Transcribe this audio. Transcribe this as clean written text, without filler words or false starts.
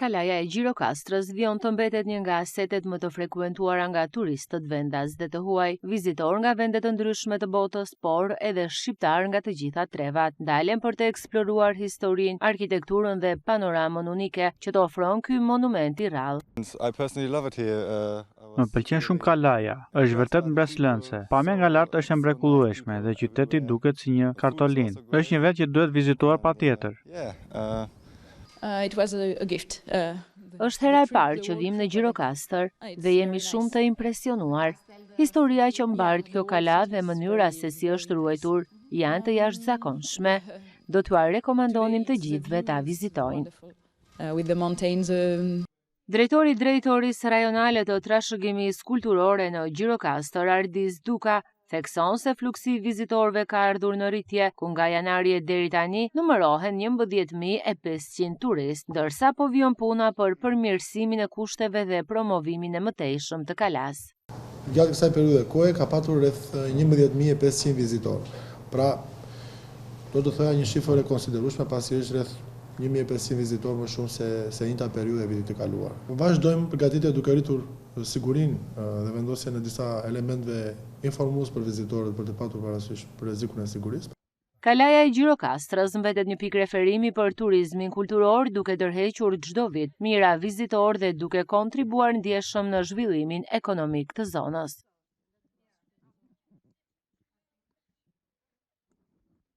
Kalaja e Gjirokastrës vion të mbetet një nga setet më të frekuentuara nga turistët vendas dhe të huaj, vizitor nga vendet të ndryshme të botës, por edhe shqiptar nga të gjitha trevat. Dalen për të eksploruar historinë, arkitekturën dhe panoramën unike që të ofron ky monument i rrallë. Më pëlqen shumë Kalaja, është vërtet mbretërëse. Pamja nga lart është e mrekullueshme dhe qyteti duket si një kartolinë. Është një vend që duhet vizituar patjetër. It was a gift. Është hera e parë që vim në Gjirokastër dhe jemi shumë të impresionuar. Historia që mbart kjo kala dhe mënyra se si është ruajtur janë të jashtëzakonshme. Do t'ua rekomandonim të gjithëve ta vizitojnë. With the mountains. Drejtori i Drejtorisë Rajonale të Trashëgimisë Kulturore në Gjirokastër, Ardis Duka, thekson se fluksi i vizitorëve ka ardhur në rritje, ku nga janari deri tani numërohen 11.500 turistë, ndërsa po vijon puna për përmirësimin e kushteve dhe promovimin e mëtejshëm të kalas. Gjatë kësaj periudhe kohe ka patur rreth 11.500 vizitorë. Pra, do të thoya një shifër e konsiderueshme, pasi është rreth 1.500 vizitorë më shumë se njëjta periudhë e vitit të kaluar. Vazhdojmë përgatitje duke rritur sigurinë dhe vendosjen e disa elementeve informues për vizitorët për të patur parasysh për rrezikun e sigurisë. Kalaja e Gjirokastrës mbetet një pikë referimi për turizmin kulturor, duke tërhequr çdo vit mijëra vizitorë dhe duke kontribuar ndjeshëm në zhvillimin ekonomik të zonës.